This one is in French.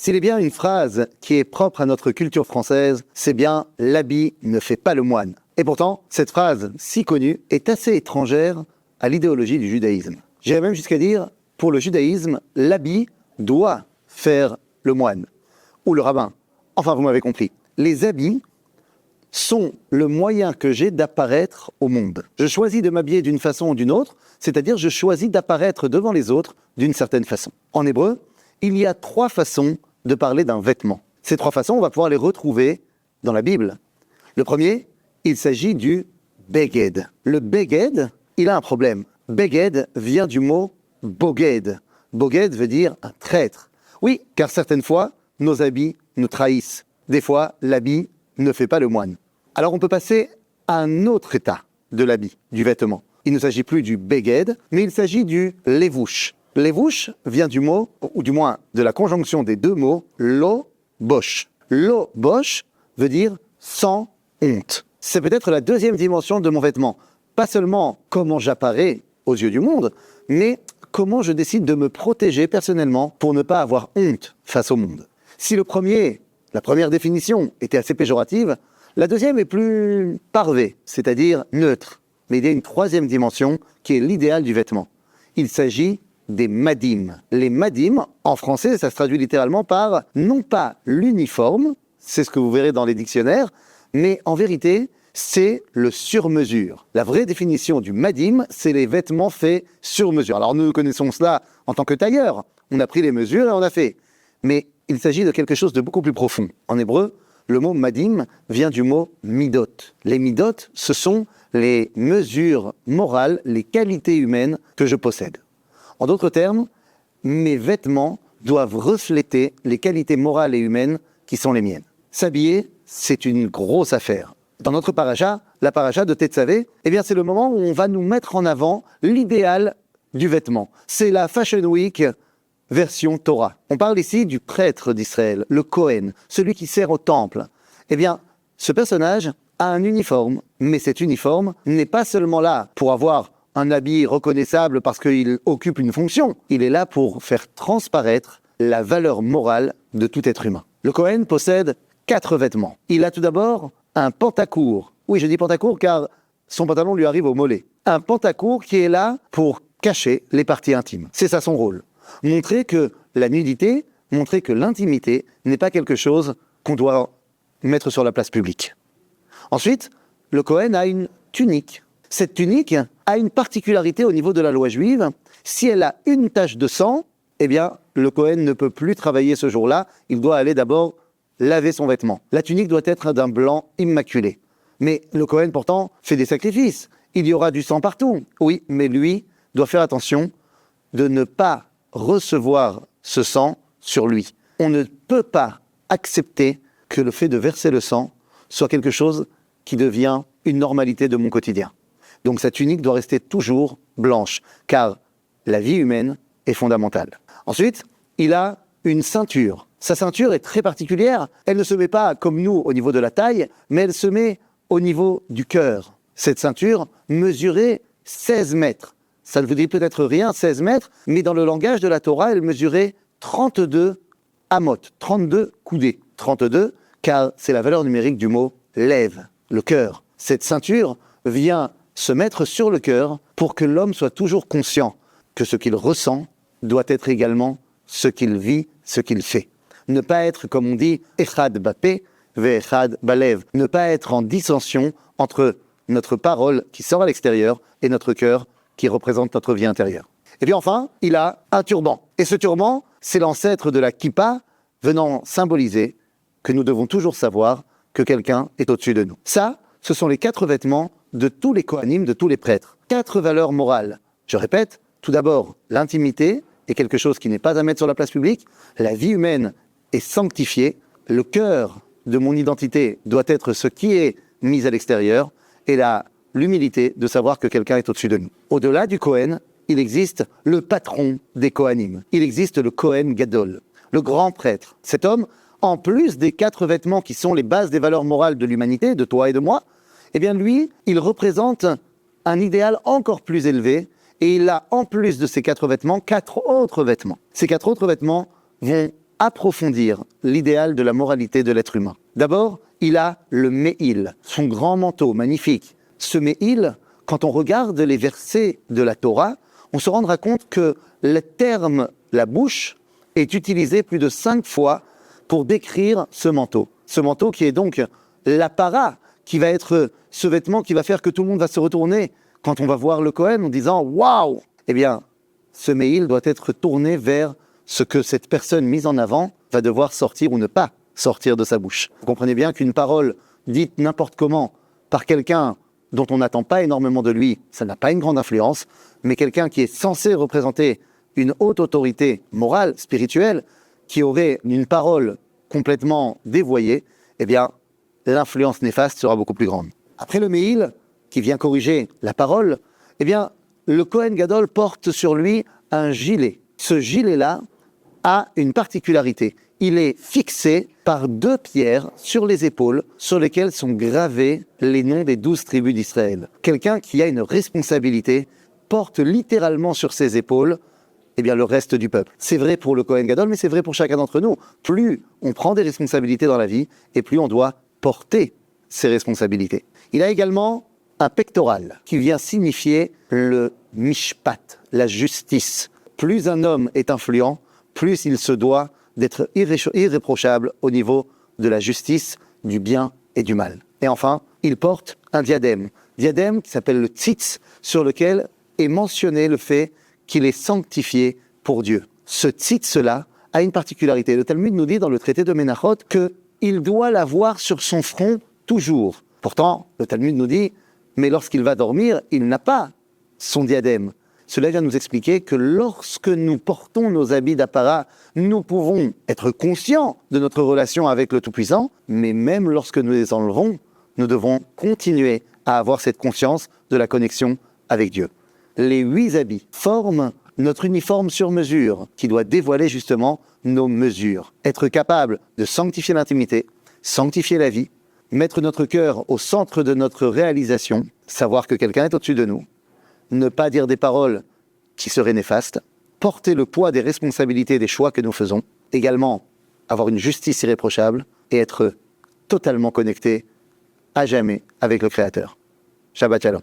S'il est bien une phrase qui est propre à notre culture française, c'est bien « l'habit ne fait pas le moine ». Et pourtant, cette phrase si connue est assez étrangère à l'idéologie du judaïsme. J'irais même jusqu'à dire, pour le judaïsme, l'habit doit faire le moine, ou le rabbin. Enfin, vous m'avez compris. Les habits sont le moyen que j'ai d'apparaître au monde. Je choisis de m'habiller d'une façon ou d'une autre, c'est-à-dire je choisis d'apparaître devant les autres d'une certaine façon. En hébreu, il y a 3 façons de parler d'un vêtement. Ces 3 façons, on va pouvoir les retrouver dans la Bible. Le premier, il s'agit du beged. Le beged, il a un problème. Beged vient du mot boged. Boged veut dire un traître. Oui, car certaines fois, nos habits nous trahissent. Des fois, l'habit ne fait pas le moine. Alors on peut passer à un autre état de l'habit, du vêtement. Il ne s'agit plus du beged, mais il s'agit du levouche. Levouche vient du mot, ou du moins de la conjonction des 2 mots, lo bosh. Lo bosh veut dire sans honte. C'est peut-être la 2e dimension de mon vêtement. Pas seulement comment j'apparais aux yeux du monde, mais comment je décide de me protéger personnellement pour ne pas avoir honte face au monde. Si la première définition était assez péjorative, la 2e est plus parvée, c'est-à-dire neutre. Mais il y a une 3e dimension qui est l'idéal du vêtement. Il s'agit des madim. Les madim, en français, ça se traduit littéralement par, non pas l'uniforme, c'est ce que vous verrez dans les dictionnaires, mais en vérité, c'est le sur-mesure. La vraie définition du madim, c'est les vêtements faits sur mesure. Alors nous connaissons cela en tant que tailleur. On a pris les mesures et on a fait. Mais il s'agit de quelque chose de beaucoup plus profond. En hébreu, le mot madim vient du mot midot. Les midot, ce sont les mesures morales, les qualités humaines que je possède. En d'autres termes, mes vêtements doivent refléter les qualités morales et humaines qui sont les miennes. S'habiller, c'est une grosse affaire. Dans notre paracha, la paracha de Tetzavé, eh bien c'est le moment où on va nous mettre en avant l'idéal du vêtement. C'est la Fashion Week version Torah. On parle ici du prêtre d'Israël, le Kohen, celui qui sert au temple. Eh bien, ce personnage a un uniforme, mais cet uniforme n'est pas seulement là pour avoir un habit reconnaissable parce qu'il occupe une fonction. Il est là pour faire transparaître la valeur morale de tout être humain. Le Kohen possède 4 vêtements. Il a tout d'abord un pantacourt. Oui, je dis pantacourt car son pantalon lui arrive au mollet. Un pantacourt qui est là pour cacher les parties intimes. C'est ça son rôle. Montrer que la nudité, montrer que l'intimité n'est pas quelque chose qu'on doit mettre sur la place publique. Ensuite, le Kohen a une tunique. Cette tunique a une particularité au niveau de la loi juive. Si elle a une tache de sang, eh bien, le Kohen ne peut plus travailler ce jour-là. Il doit aller d'abord laver son vêtement. La tunique doit être d'un blanc immaculé. Mais le Kohen, pourtant, fait des sacrifices. Il y aura du sang partout. Oui, mais lui doit faire attention de ne pas recevoir ce sang sur lui. On ne peut pas accepter que le fait de verser le sang soit quelque chose qui devient une normalité de mon quotidien. Donc sa tunique doit rester toujours blanche, car la vie humaine est fondamentale. Ensuite, il a une ceinture. Sa ceinture est très particulière. Elle ne se met pas comme nous au niveau de la taille, mais elle se met au niveau du cœur. Cette ceinture mesurait 16 mètres. Ça ne vous dit peut-être rien, 16 mètres, mais dans le langage de la Torah, elle mesurait 32 amot, 32 coudées. 32, car c'est la valeur numérique du mot lève, le cœur. Cette ceinture vient se mettre sur le cœur pour que l'homme soit toujours conscient que ce qu'il ressent doit être également ce qu'il vit, ce qu'il fait. Ne pas être, comme on dit, echad bapé, ve'echad balev. Ne pas être en dissension entre notre parole qui sort à l'extérieur et notre cœur qui représente notre vie intérieure. Et puis enfin, il a un turban. Et ce turban, c'est l'ancêtre de la kippa, venant symboliser que nous devons toujours savoir que quelqu'un est au-dessus de nous. Ça, ce sont les 4 vêtements de tous les kohanim, de tous les prêtres. 4 valeurs morales. Je répète, tout d'abord, l'intimité est quelque chose qui n'est pas à mettre sur la place publique. La vie humaine est sanctifiée. Le cœur de mon identité doit être ce qui est mis à l'extérieur. Et l'humilité de savoir que quelqu'un est au-dessus de nous. Au-delà du Kohen, il existe le patron des Kohanim. Il existe le Kohen Gadol, le grand prêtre. Cet homme, en plus des 4 vêtements qui sont les bases des valeurs morales de l'humanité, de toi et de moi, eh bien lui, il représente un idéal encore plus élevé et il a, en plus de ces 4 vêtements, 4 autres vêtements. Ces 4 autres vêtements vont approfondir l'idéal de la moralité de l'être humain. D'abord, il a le Me'il, son grand manteau magnifique. Ce Me'il, quand on regarde les versets de la Torah, on se rendra compte que le terme « la bouche » est utilisé plus de 5 fois pour décrire ce manteau. Ce manteau qui est donc l'apparat, qui va être ce vêtement qui va faire que tout le monde va se retourner quand on va voir le Kohen en disant « Waouh !» Eh bien, ce Me'il doit être tourné vers ce que cette personne mise en avant va devoir sortir ou ne pas sortir de sa bouche. Vous comprenez bien qu'une parole dite n'importe comment par quelqu'un dont on n'attend pas énormément de lui, ça n'a pas une grande influence, mais quelqu'un qui est censé représenter une haute autorité morale, spirituelle, qui aurait une parole complètement dévoyée, eh bien, l'influence néfaste sera beaucoup plus grande. Après le Me'il, qui vient corriger la parole, eh bien, le Kohen Gadol porte sur lui un gilet. Ce gilet-là a une particularité. Il est fixé par 2 pierres sur les épaules sur lesquelles sont gravés les noms des 12 tribus d'Israël. Quelqu'un qui a une responsabilité porte littéralement sur ses épaules le reste du peuple. C'est vrai pour le Kohen Gadol, mais c'est vrai pour chacun d'entre nous. Plus on prend des responsabilités dans la vie, et plus on doit porter ses responsabilités. Il a également un pectoral qui vient signifier le mishpat, la justice. Plus un homme est influent, plus il se doit d'être irréprochable au niveau de la justice, du bien et du mal. Et enfin, il porte un diadème qui s'appelle le tzitz, sur lequel est mentionné le fait qu'il est sanctifié pour Dieu. Ce tzitz-là a une particularité. Le Talmud nous dit dans le traité de Menachot qu'il doit l'avoir sur son front toujours. Pourtant, le Talmud nous dit, mais lorsqu'il va dormir, il n'a pas son diadème. Cela vient nous expliquer que lorsque nous portons nos habits d'apparat, nous pouvons être conscients de notre relation avec le Tout-Puissant, mais même lorsque nous les enlevons, nous devons continuer à avoir cette conscience de la connexion avec Dieu. Les 8 habits forment notre uniforme sur mesure qui doit dévoiler justement nos mesures. Être capable de sanctifier l'intimité, sanctifier la vie, mettre notre cœur au centre de notre réalisation, savoir que quelqu'un est au-dessus de nous, ne pas dire des paroles qui seraient néfastes, porter le poids des responsabilités des choix que nous faisons, également avoir une justice irréprochable et être totalement connecté à jamais avec le Créateur. Shabbat Shalom.